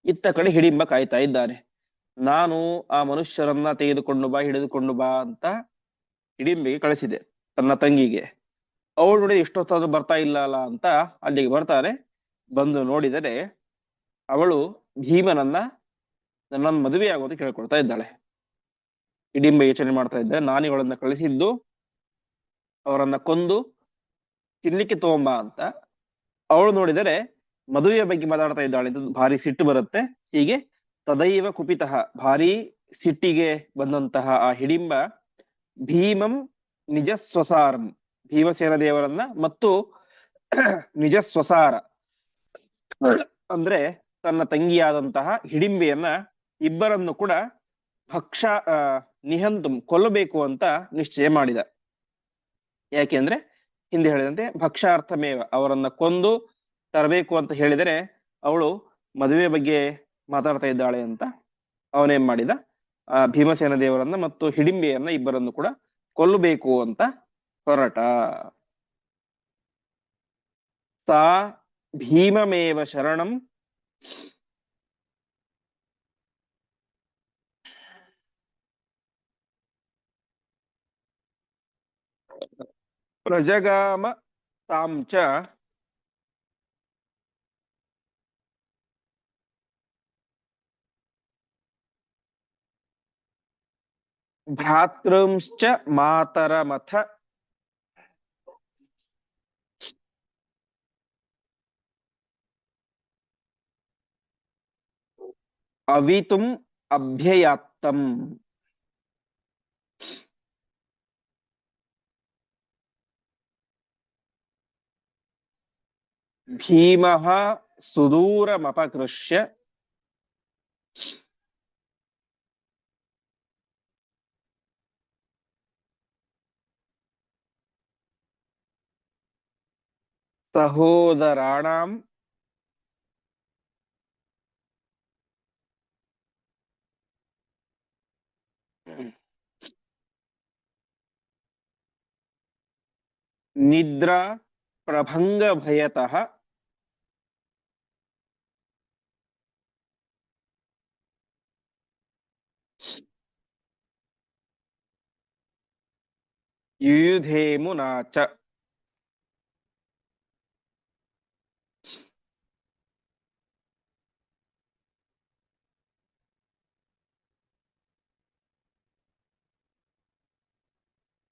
ಇತ್ತ ಕಡೆ ಹಿಡಿಂಬ ಕಾಯ್ತಾ ಇದ್ದಾನೆ. ನಾನು ಆ ಮನುಷ್ಯರನ್ನ ತೆಗೆದುಕೊಂಡು ಬಾ, ಹಿಡಿದುಕೊಂಡು ಬಾ ಅಂತ ಹಿಡಿಂಬಿಗೆ ಕಳಿಸಿದೆ, ತನ್ನ ತಂಗಿಗೆ. ಅವಳು ನೋಡಿ ಎಷ್ಟೊತ್ತಾದ್ರೂ ಬರ್ತಾ ಇಲ್ಲ ಅಲ್ಲ ಅಂತ ಅಲ್ಲಿಗೆ ಬರ್ತಾರೆ. ಬಂದು ನೋಡಿದರೆ ಅವಳು ಭೀಮನನ್ನ ನನ್ನನ್ನು ಮದುವೆ ಆಗೋದು ಕೇಳ್ಕೊಳ್ತಾ ಇದ್ದಾಳೆ. ಹಿಡಿಂಬ ಯೋಚನೆ ಮಾಡ್ತಾ ಇದ್ದ, ನಾನು ಇವಳನ್ನ ಕಳಿಸಿದ್ದು ಅವರನ್ನ ಕೊಂದು ತಿನ್ಲಿಕ್ಕೆ ತಗೊಂಬ ಅಂತ. ಅವಳು ನೋಡಿದರೆ ಮದುವೆಯ ಬಗ್ಗೆ ಮಾತಾಡ್ತಾ ಇದ್ದಾಳೆ. ಭಾರಿ ಸಿಟ್ಟು ಬರುತ್ತೆ. ಹೀಗೆ ತದೈವ ಕುಪಿತಃ, ಭಾರಿ ಸಿಟ್ಟಿಗೆ ಬಂದಂತಹ ಆ ಹಿಡಿಂಬ ಭೀಮಂ ನಿಜ ಸ್ವಸಾರಂ, ಭೀಮಸೇನ ದೇವರನ್ನ ಮತ್ತು ನಿಜ ಸ್ವಸಾರ ಅಂದ್ರೆ ತನ್ನ ತಂಗಿಯಾದಂತಹ ಹಿಡಿಂಬೆಯನ್ನ ಇಬ್ಬರನ್ನು ಕೂಡ ಭಕ್ಷ ನಿಹಂತಂ ಕೊಲ್ಲಬೇಕು ಅಂತ ನಿಶ್ಚಯ ಮಾಡಿದ. ಯಾಕೆಂದ್ರೆ ಹಿಂದೆ ಹೇಳಿದಂತೆ ಭಕ್ಷಾರ್ಥಮೇವ, ಅವರನ್ನ ಕೊಂದು ತರಬೇಕು ಅಂತ ಹೇಳಿದರೆ ಅವಳು ಮದುವೆ ಬಗ್ಗೆ ಮಾತಾಡ್ತಾ ಇದ್ದಾಳೆ ಅಂತ ಅವನೇನ್ ಮಾಡಿದ, ಆ ಭೀಮಸೇನ ದೇವರನ್ನ ಮತ್ತು ಹಿಡಿಂಬೆಯನ್ನ ಇಬ್ಬರನ್ನು ಕೂಡ ಕೊಲ್ಲಬೇಕು ಅಂತ ಹೊರಟ. ಸಾ ಭೀಮಮೇವ ಶರಣಂ ಪ್ರಜಗಾಮ ತಾಂ ಚ ಭ್ರಾತೃಂಶ್ಚ ಮಾತರಮಥ ಅವಿತುಂ ಅಭ್ಯಯಾತ್ತಂ. ಭೀಮಃ ಸುದೂರಮಪಕೃಷ್ಯ ಸಹೋದರಾಣಾಂ ನಿದ್ರಾ ಪ್ರಭಂಗ ಭಯತಃ ಯುಯುಧೇಮುನಾಚ.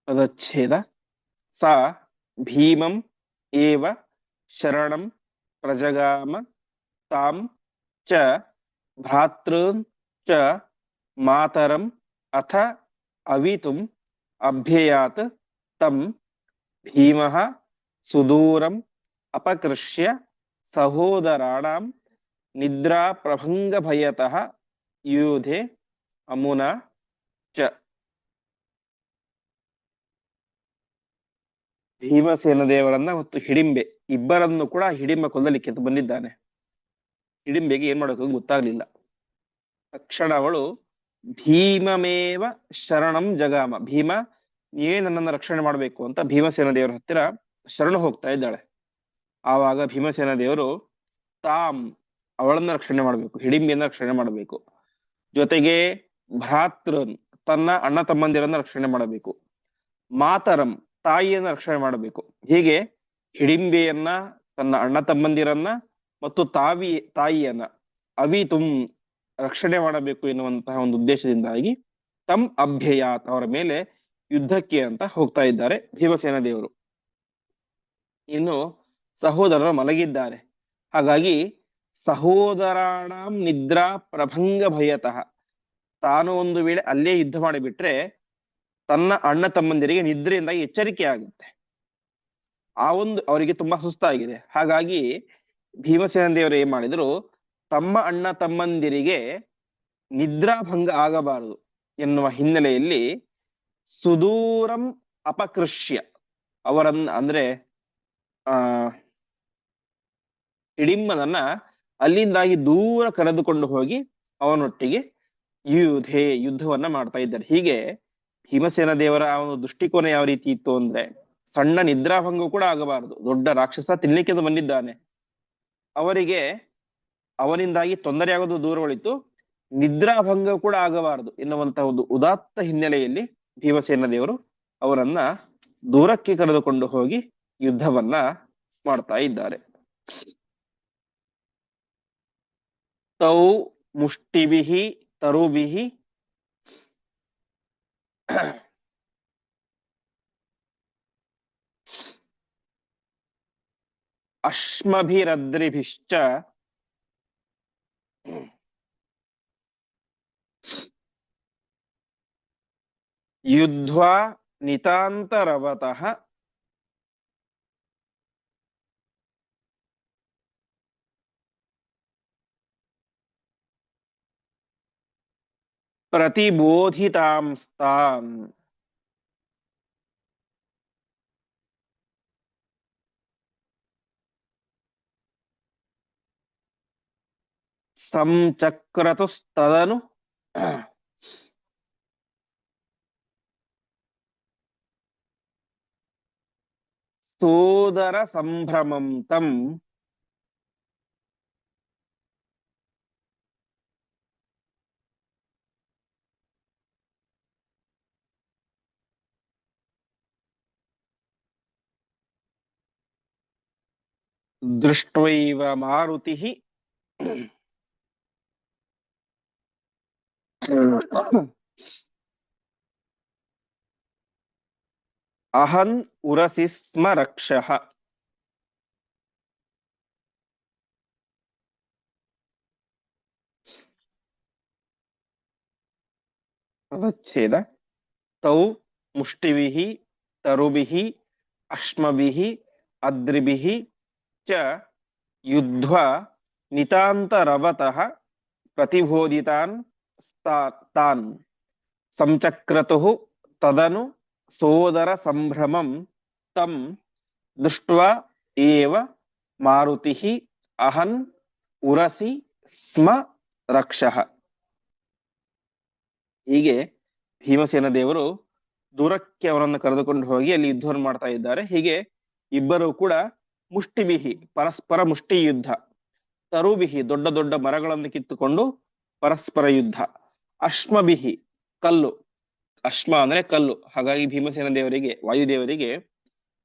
ಪದಚ್ಛೇದ ಸ ಭೀಮಂ ಏವ ಶರಣಂ ಪ್ರಜಗಾಮ ತಾಂ ಚ ಭ್ರಾತೃನ್ ಚ ಮಾತರಂ ಅಥ ಅವಿತುಂ ಅಭ್ಯಯಾತ್ ತಂ ಭೀಮಃ ಸುದೂರಂ ಅಪಕೃಷ್ಯ ಸಹೋದರಾಣಾಂ ನಿದ್ರಾ ಪ್ರಭಂಗ ಭಯತಃ ಯುಯುಧೆ ಅಮುನಾ ಚ. ಭೀಮಸೇನ ದೇವರನ್ನ ಮತ್ತು ಹಿಡಿಂಬೆ ಇಬ್ಬರನ್ನು ಕೂಡ ಹಿಡಿಂಬ ಕೊಲ್ಲಲಿಕ್ಕೆ ಬಂದಿದ್ದಾನೆ. ಹಿಡಿಂಬೆಗೆ ಏನ್ ಮಾಡಬೇಕು ಗೊತ್ತಾಗ್ಲಿಲ್ಲ. ತಕ್ಷಣ ಅವಳು ಭೀಮಮೇವ ಶರಣಂ ಜಗಾಮ, ಭೀಮ ನೀವೇ ನನ್ನನ್ನು ರಕ್ಷಣೆ ಮಾಡ್ಬೇಕು ಅಂತ ಭೀಮಸೇನ ದೇವರ ಹತ್ತಿರ ಶರಣ ಹೋಗ್ತಾ ಇದ್ದಾಳೆ. ಆವಾಗ ಭೀಮಸೇನ ದೇವರು ತಾಮ್, ಅವಳನ್ನ ರಕ್ಷಣೆ ಮಾಡ್ಬೇಕು, ಹಿಡಿಂಬಿಯನ್ನ ರಕ್ಷಣೆ ಮಾಡಬೇಕು. ಜೊತೆಗೆ ಭ್ರಾತೃನ್, ತನ್ನ ಅಣ್ಣ ತಮ್ಮಂದಿರನ್ನ ರಕ್ಷಣೆ ಮಾಡಬೇಕು. ಮಾತರಂ, ತಾಯಿಯನ್ನ ರಕ್ಷಣೆ ಮಾಡಬೇಕು. ಹೀಗೆ ಹಿಡಿಂಬೆಯನ್ನ, ತನ್ನ ಅಣ್ಣ ತಮ್ಮಂದಿರನ್ನ ಮತ್ತು ತಾಯಿಯನ್ನ ಅವಿತುಂ ರಕ್ಷಣೆ ಮಾಡಬೇಕು ಎನ್ನುವಂತಹ ಒಂದು ಉದ್ದೇಶದಿಂದಾಗಿ ತಮ್ ಅಭ್ಯಯಾತ್, ಅವರ ಮೇಲೆ ಯುದ್ಧಕ್ಕೆ ಅಂತ ಹೋಗ್ತಾ ಇದ್ದಾರೆ ಭೀಮಸೇನ ದೇವರು. ಇನ್ನು ಸಹೋದರರು ಮಲಗಿದ್ದಾರೆ. ಹಾಗಾಗಿ ಸಹೋದರಾಣಂ ನಿದ್ರಾ ಪ್ರಭಂಗ ಭಯತಃ, ತಾನು ಒಂದು ವೇಳೆ ಅಲ್ಲೇ ಯುದ್ಧ ಮಾಡಿಬಿಟ್ರೆ ತನ್ನ ಅಣ್ಣ ತಮ್ಮಂದಿರಿಗೆ ನಿದ್ರೆಯಿಂದಾಗಿ ಎಚ್ಚರಿಕೆ ಆಗುತ್ತೆ. ಆ ಒಂದು ಅವರಿಗೆ ತುಂಬಾ ಸುಸ್ತಾಗಿದೆ. ಹಾಗಾಗಿ ಭೀಮಸೇನ ದೇವರು ಏನ್ ಮಾಡಿದ್ರು, ತಮ್ಮ ಅಣ್ಣ ತಮ್ಮಂದಿರಿಗೆ ನಿದ್ರಾಭಂಗ ಆಗಬಾರದು ಎನ್ನುವ ಹಿನ್ನೆಲೆಯಲ್ಲಿ ಸುದೂರಂ ಅಪಕೃಷ್ಯ, ಅವರನ್ನ ಅಂದ್ರೆ ಹಿಡಿಂಬನನ್ನ ಅಲ್ಲಿಂದಾಗಿ ದೂರ ಕರೆದುಕೊಂಡು ಹೋಗಿ ಅವನೊಟ್ಟಿಗೆ ಯುದ್ಧವನ್ನ ಮಾಡ್ತಾ ಇದ್ದಾರೆ. ಹೀಗೆ ಭೀಮಸೇನ ದೇವರ ಆ ಒಂದು ದೃಷ್ಟಿಕೋನ ಯಾವ ರೀತಿ ಇತ್ತು ಅಂದ್ರೆ, ಸಣ್ಣ ನಿದ್ರಾಭಂಗ ಕೂಡ ಆಗಬಾರದು. ದೊಡ್ಡ ರಾಕ್ಷಸ ತಿನ್ಲಿಕ್ಕೆ ಬಂದಿದ್ದಾನೆ, ಅವರಿಗೆ ಅವನಿಂದಾಗಿ ತೊಂದರೆ ಆಗೋದು ದೂರ ಉಳಿತು, ನಿದ್ರಾಭಂಗ ಕೂಡ ಆಗಬಾರದು ಎನ್ನುವಂತಹ ಒಂದು ಉದಾತ್ತ ಹಿನ್ನೆಲೆಯಲ್ಲಿ ಭೀಮಸೇನ ದೇವರು ಅವರನ್ನ ದೂರಕ್ಕೆ ಕರೆದುಕೊಂಡು ಹೋಗಿ ಯುದ್ಧವನ್ನ ಮಾಡ್ತಾ ಇದ್ದಾರೆ. ತೌ ಮುಷ್ಟಿಭಿಹಿ ತರುಭಿಹಿ ಅಶ್ಮಭಿರದ್ರಿಭಿಶ್ಚ ಯುದ್ಧ್ವಾ ನಿತಾಂತರವತಃ ಪ್ರತಿಬೋಧಿತಾಂಸ್ತಾನ್. ಸಂಚಕ್ರತುಸ್ತದನು ಸೋದರ ಸಂಭ್ರಮಂ ತಂ ದೃಷ್ಟ್ವೈವ ಮಾರುತಿಃ ಅಹನ್ ಉರಸಿ ಸ್ಮ ರಕ್ಷಃ. ಪದಚ್ಛೇದ. ತೌ ಮುಷ್ಟಿಭಿಃ ತರುಭಿಃ ಅಶ್ಮಭಿಃ ಅದ್ರಿಭಿಃ ಚ ಯುದ್ಧ್ವಾ ನಿತಾಂತರವತಃ ಪ್ರತಿಬೋಧಿತಾನ್ ತಾನ್ ಸಂಚಕ್ರತುಃ ತದನು ಸೋದರ ಸಂಭ್ರಮಂ ತಂ ದೃಷ್ಟ್ವಾ ಏವ ಮಾರುತಿಃ ಅಹನ್ ಉರಸಿ ಸ್ಮ ರಕ್ಷಃ. ಹೀಗೆ ಭೀಮಸೇನ ದೇವರು ದೂರಕ್ಕೆ ಅವರನ್ನು ಕರೆದುಕೊಂಡು ಹೋಗಿ ಅಲ್ಲಿ ಯುದ್ಧವನ್ನು ಮಾಡ್ತಾ ಇದ್ದಾರೆ. ಹೀಗೆ ಇಬ್ಬರು ಕೂಡ ಮುಷ್ಟಿಬಿಹಿ, ಪರಸ್ಪರ ಮುಷ್ಟಿ ಯುದ್ಧ, ತರುಬಿಹಿ, ದೊಡ್ಡ ದೊಡ್ಡ ಮರಗಳನ್ನು ಕಿತ್ತುಕೊಂಡು ಪರಸ್ಪರ ಯುದ್ಧ, ಅಶ್ಮಬಿಹಿ, ಕಲ್ಲು, ಅಶ್ಮ ಅಂದ್ರೆ ಕಲ್ಲು. ಹಾಗಾಗಿ ಭೀಮಸೇನ ದೇವರಿಗೆ, ವಾಯುದೇವರಿಗೆ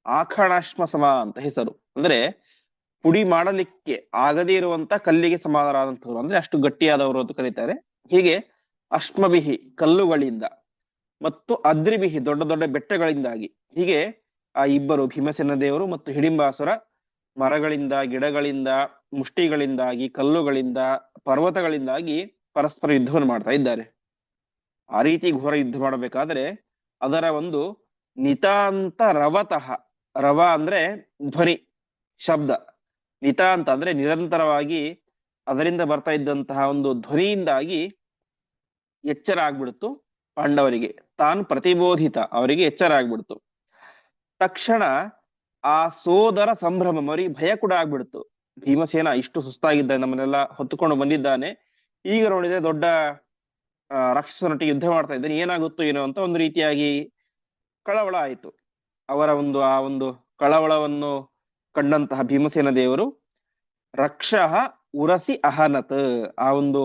ಆಖಣಾಶ್ಮ ಸಮ ಅಂತ ಹೆಸರು. ಅಂದ್ರೆ ಪುಡಿ ಮಾಡಲಿಕ್ಕೆ ಆಗದೇ ಇರುವಂತ ಕಲ್ಲಿಗೆ ಸಮಾನರಾದಂಥವ್ರು, ಅಂದ್ರೆ ಅಷ್ಟು ಗಟ್ಟಿಯಾದವರು ಅಂತ ಕರೀತಾರೆ. ಹೀಗೆ ಅಶ್ಮಬಿಹಿ, ಕಲ್ಲುಗಳಿಂದ, ಮತ್ತು ಅದ್ರಿಬಿಹಿ, ದೊಡ್ಡ ದೊಡ್ಡ ಬೆಟ್ಟಗಳಿಂದಾಗಿ. ಹೀಗೆ ಆ ಇಬ್ಬರು, ಭೀಮಸೇನ ದೇವರು ಮತ್ತು ಹಿಡಿಂಬಾಸುರ, ಮರಗಳಿಂದ, ಗಿಡಗಳಿಂದ, ಮುಷ್ಟಿಗಳಿಂದಾಗಿ, ಕಲ್ಲುಗಳಿಂದ, ಪರ್ವತಗಳಿಂದಾಗಿ ಪರಸ್ಪರ ಯುದ್ಧವನ್ನು ಮಾಡ್ತಾ ಇದ್ದಾರೆ. ಆ ರೀತಿ ಘೋರ ಯುದ್ಧ ಮಾಡಬೇಕಾದ್ರೆ ಅದರ ಒಂದು ನಿತಾಂತ ರವತಃ, ರವ ಅಂದ್ರೆ ಧ್ವನಿ, ಶಬ್ದ, ನಿತಾಂತ ಅಂದ್ರೆ ನಿರಂತರವಾಗಿ ಅದರಿಂದ ಬರ್ತಾ ಇದ್ದಂತಹ ಒಂದು ಧ್ವನಿಯಿಂದಾಗಿ ಎಚ್ಚರ ಆಗ್ಬಿಡ್ತು ಪಾಂಡವರಿಗೆ. ತಾನು ಪ್ರತಿಬೋಧಿತ, ಅವರಿಗೆ ಎಚ್ಚರ ಆಗ್ಬಿಡ್ತು. ತಕ್ಷಣ ಆ ಸೋದರ ಸಂಭ್ರಮ, ಅವರಿಗೆ ಭಯ ಕೂಡ ಆಗ್ಬಿಡ್ತು. ಭೀಮಸೇನ ಇಷ್ಟು ಸುಸ್ತಾಗಿದ್ದಾನೆ, ನಮ್ಮನ್ನೆಲ್ಲ ಹೊತ್ತುಕೊಂಡು ಬಂದಿದ್ದಾನೆ, ಈಗ ನೋಡಿದ್ರೆ ದೊಡ್ಡ ರಾಕ್ಷಸನೊಟ್ಟಿಗೆ ಯುದ್ಧ ಮಾಡ್ತಾ ಇದ್ದಾನೆ, ಏನಾಗುತ್ತೋ ಏನೋ ಅಂತ ಒಂದು ರೀತಿಯಾಗಿ ಕಳವಳ ಆಯಿತು. ಅವರ ಆ ಒಂದು ಕಳವಳವನ್ನು ಕಂಡಂತಹ ಭೀಮಸೇನ ದೇವರು ರಕ್ಷಃ ಉರಸಿ ಅಹನತ್, ಆ ಒಂದು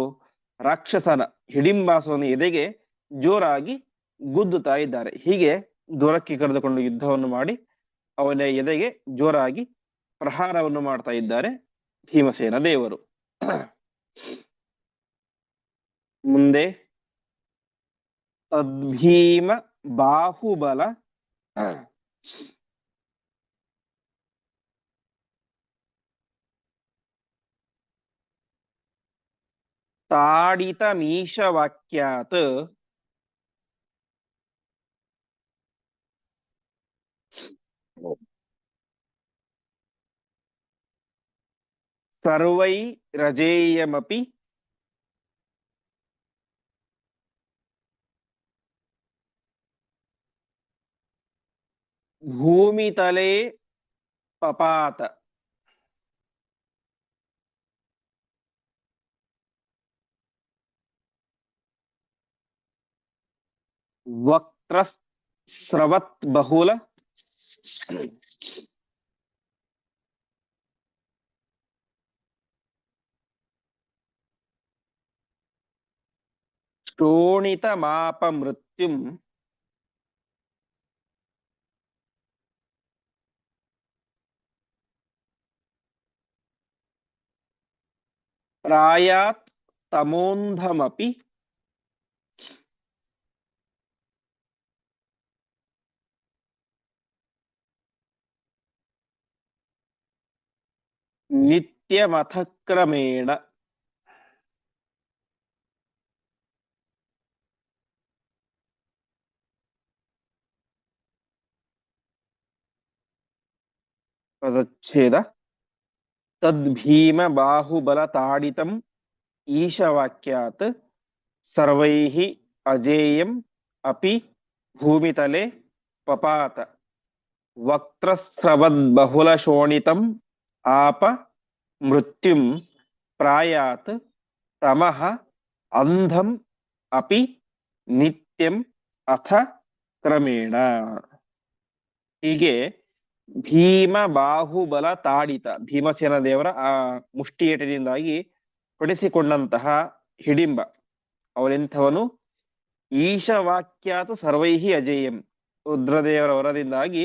ರಾಕ್ಷಸನ ಹಿಡಿಂಬಾಸುರನ ಎದೆಗೆ ಜೋರಾಗಿ ಗುದ್ದುತ್ತಾ ಇದ್ದಾರೆ. ಹೀಗೆ ದೂರಕ್ಕೆ ಕರೆದುಕೊಂಡು ಯುದ್ಧವನ್ನು ಮಾಡಿ ಅವನ ಎದೆಗೆ ಜೋರಾಗಿ ಪ್ರಹಾರವನ್ನು ಮಾಡ್ತಾ ಇದ್ದಾರೆ ಭೀಮಸೇನ ದೇವರು. ಮುಂದೆ ತದ್ಭೀಮ ಬಾಹುಬಲ ತಾಡಿತ ಮೀಶ ವಾಕ್ಯಾತ್ ಸರ್ವೈ ರಜೇಯಮಪಿ ಭೂಮಿತಲೆ ಪಪಾತ. ವಕ್ತ್ರಸ್ರವತ್ ಬಹುಲ ಶೋಣಿತ ಮಾಪ ಮೃತ್ಯುಂ ಪ್ರಾಯಾತ್ ತಮೋಂಧಮಪಿ ನಿತ್ಯಮಥ ಕ್ರಮೇಣ. ಪದಚ್ಛೇದ ತದ್ಭೀಮ ಬಾಹುಬಲ ತಾಡಿತಂ ಈಶವಾಕ್ಯಾತ್ ಸರ್ವೈಃ ಅಜೇಯಂ ಅಪಿ ಭೂಮಿತಲೆ ಪಪಾತ ವಕ್ತ್ರಸ್ರವದ್ಬಹುಲ ಶೋಣಿತಂ ಆಪ ಮೃತ್ಯುಂ ಪ್ರಾಯಾತ್ ತಮಃ ಅಂಧಂ ಅಪಿ ನಿತ್ಯಂ ಅಥ ಕ್ರಮೇಣ. ಹೀಗೆ ಭೀಮ ಬಾಹುಬಲ ತಾಡಿತ, ಭೀಮಸೇನ ದೇವರ ಆ ಮುಷ್ಟಿಯೇಟಿನಿಂದಾಗಿ ಹೊಡೆಸಿಕೊಂಡಂತಹ ಹಿಡಿಂಬ ಅವರೆಂಥವನು, ಈಶವಾಕ್ಯಾತ ಸರ್ವೈಹಿ ಅಜೇಯಂ, ರುದ್ರದೇವರ ವರದಿಂದಾಗಿ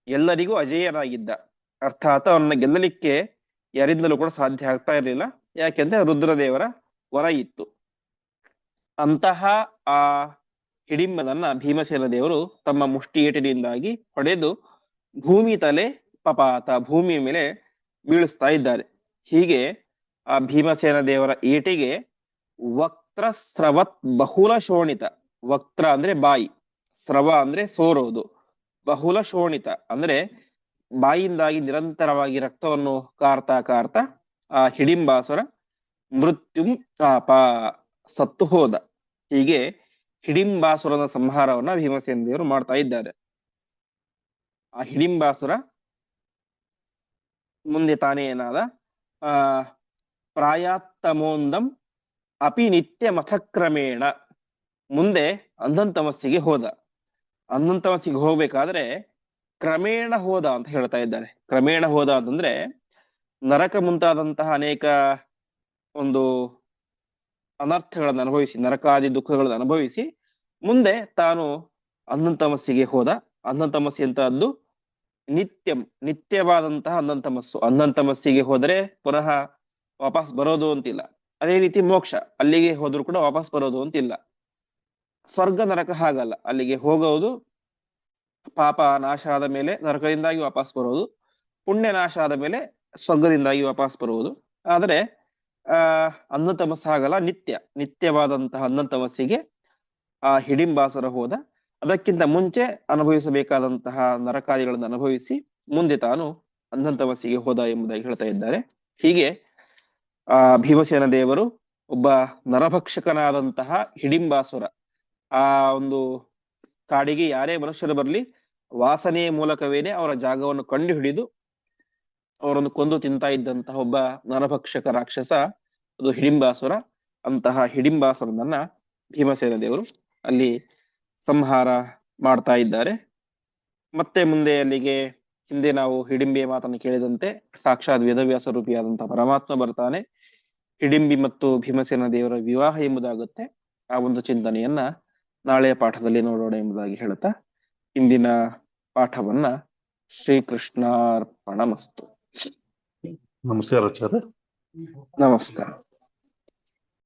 ಎಲ್ಲರಿಗೂ ಅಜೇಯನಾಗಿದ್ದ. ಅರ್ಥಾತ್ ಅವನ್ನ ಗೆಲ್ಲಲಿಕ್ಕೆ ಯಾರಿಂದಲೂ ಕೂಡ ಸಾಧ್ಯ ಆಗ್ತಾ ಇರಲಿಲ್ಲ, ಯಾಕೆಂದ್ರೆ ರುದ್ರದೇವರ ವರ ಇತ್ತು. ಅಂತಹ ಆ ಹಿಡಿಂಬನನ್ನ ಭೀಮಸೇನ ದೇವರು ತಮ್ಮ ಮುಷ್ಟಿಯೇಟಿನಿಂದಾಗಿ ಹೊಡೆದು ಭೂಮಿ ತಲೆ ಪಪಾತ, ಭೂಮಿಯ ಮೇಲೆ ಬೀಳಿಸ್ತಾ ಇದ್ದಾರೆ. ಹೀಗೆ ಆ ಭೀಮಸೇನ ದೇವರ ಏಟಿಗೆ ವಕ್ತ್ರ ಸ್ರವತ್ ಬಹುಲ ಶೋಣಿತ, ವಕ್ತ್ರ ಅಂದ್ರೆ ಬಾಯಿ, ಸ್ರವ ಅಂದ್ರೆ ಸೋರೋದು, ಬಹುಲ ಶೋಣಿತ ಅಂದ್ರೆ ಬಾಯಿಂದಾಗಿ ನಿರಂತರವಾಗಿ ರಕ್ತವನ್ನು ಕಾರ್ತಾ ಕಾರ್ತಾ ಆ ಹಿಡಿಂಬಾಸುರ ಮೃತ್ಯುಂ ತಾಪ, ಸತ್ತು ಹೋದ. ಹೀಗೆ ಹಿಡಿಂಬಾಸುರನ ಸಂಹಾರವನ್ನ ಭೀಮಸೇನ ದೇವರು ಮಾಡ್ತಾ ಇದ್ದಾರೆ. ಆ ಹಿಡಿಂಬಾಸುರ ಮುಂದೆ ತಾನೇ ಏನಾದ, ಪ್ರಾಯಾತ್ತಮೋಂದಂ ಅಪಿ ನಿತ್ಯ ಮಥಕ್ರಮೇಣ, ಮುಂದೆ ಅಂಧಂತಮಸ್ಸಿಗೆ ಹೋದ. ಅಂಧಂತಮಸ್ಸಿಗೆ ಹೋಗ್ಬೇಕಾದ್ರೆ ಕ್ರಮೇಣ ಹೋದ ಅಂತ ಹೇಳ್ತಾ ಇದ್ದಾರೆ. ಕ್ರಮೇಣ ಹೋದ ಅಂತಂದ್ರೆ ನರಕ ಮುಂತಾದಂತಹ ಅನೇಕ ಒಂದು ಅನರ್ಥಗಳನ್ನು ಅನುಭವಿಸಿ, ನರಕಾದಿ ದುಃಖಗಳನ್ನು ಅನುಭವಿಸಿ ಮುಂದೆ ತಾನು ಅಂಧಂತಮಸ್ಸಿಗೆ ಹೋದ. ಅಂಧಂತಮಸ್ಸಿ ಅಂತಹದ್ದು ನಿತ್ಯಂ, ನಿತ್ಯವಾದಂತಹ ಅಂಧಂತಮಸ್ಸು. ಅಂಧಂತಮಸ್ಸಿಗೆ ಹೋದರೆ ಪುನಃ ವಾಪಸ್ ಬರೋದು ಅಂತಿಲ್ಲ. ಅದೇ ರೀತಿ ಮೋಕ್ಷ, ಅಲ್ಲಿಗೆ ಹೋದ್ರು ಕೂಡ ವಾಪಸ್ ಬರೋದು ಅಂತಿಲ್ಲ. ಸ್ವರ್ಗ ನರಕ ಹಾಗಲ್ಲ, ಅಲ್ಲಿಗೆ ಹೋಗೋದು, ಪಾಪ ನಾಶ ಆದ ಮೇಲೆ ನರಕದಿಂದಾಗಿ ವಾಪಸ್ ಬರೋದು, ಪುಣ್ಯ ನಾಶ ಆದ ಮೇಲೆ ಸ್ವರ್ಗದಿಂದಾಗಿ ವಾಪಸ್ ಬರುವುದು. ಆದರೆ ಅಂಧಂತಮಸ್ಸು ಹಾಗಲ್ಲ, ನಿತ್ಯವಾದಂತಹ ಅಂಧಂತಮಸ್ಸಿಗೆ ಆ ಹಿಡಿಂಬಾಸುರ ಹೋದ. ಅದಕ್ಕಿಂತ ಮುಂಚೆ ಅನುಭವಿಸಬೇಕಾದಂತಹ ನರಕಾದಿಗಳನ್ನು ಅನುಭವಿಸಿ ಮುಂದೆ ತಾನು ಅಂಧಂತಮಸ್ಸಿಗೆ ಹೋದ ಎಂಬುದಾಗಿ ಹೇಳ್ತಾ ಇದ್ದಾರೆ. ಹೀಗೆ ಭೀಮಸೇನ ದೇವರು ಒಬ್ಬ ನರಭಕ್ಷಕನಾದಂತಹ ಹಿಡಿಂಬಾಸುರ, ಆ ಒಂದು ಕಾಡಿಗೆ ಯಾರೇ ಮನುಷ್ಯರು ಬರಲಿ ವಾಸನೆಯ ಮೂಲಕವೇನೆ ಅವರ ಜಾಗವನ್ನು ಕಂಡು ಹಿಡಿದು ಅವರನ್ನು ಕೊಂದು ತಿಂತಾ ಇದ್ದಂತಹ ಒಬ್ಬ ನರಭಕ್ಷಕ ರಾಕ್ಷಸ, ಅದು ಹಿಡಿಂಬಾಸುರ. ಅಂತಹ ಹಿಡಿಂಬಾಸುರನನ್ನ ಭೀಮಸೇನ ದೇವರು ಅಲ್ಲಿ ಸಂಹಾರ ಮಾಡ್ತಾ ಇದ್ದಾರೆ. ಮತ್ತೆ ಮುಂದೆ ಅಲ್ಲಿಗೆ ಹಿಂದೆ ನಾವು ಹಿಡಿಂಬಿಯ ಮಾತನ್ನು ಕೇಳಿದಂತೆ ಸಾಕ್ಷಾತ್ ವೇದವ್ಯಾಸ ರೂಪಿಯಾದಂತಹ ಪರಮಾತ್ಮ ಬರ್ತಾನೆ. ಹಿಡಿಂಬಿ ಮತ್ತು ಭೀಮಸೇನ ದೇವರ ವಿವಾಹ ಎಂಬುದಾಗುತ್ತೆ. ಆ ಒಂದು ಚಿಂತನೆಯನ್ನ ನಾಳೆಯ ಪಾಠದಲ್ಲಿ ನೋಡೋಣ ಎಂಬುದಾಗಿ ಹೇಳುತ್ತಾ ಇಂದಿನ ಪಾಠವನ್ನ ಶ್ರೀಕೃಷ್ಣಾರ್ಪಣಮಸ್ತು. ನಮಸ್ಕಾರ ಆಚಾರ್ಯ. ನಮಸ್ಕಾರ.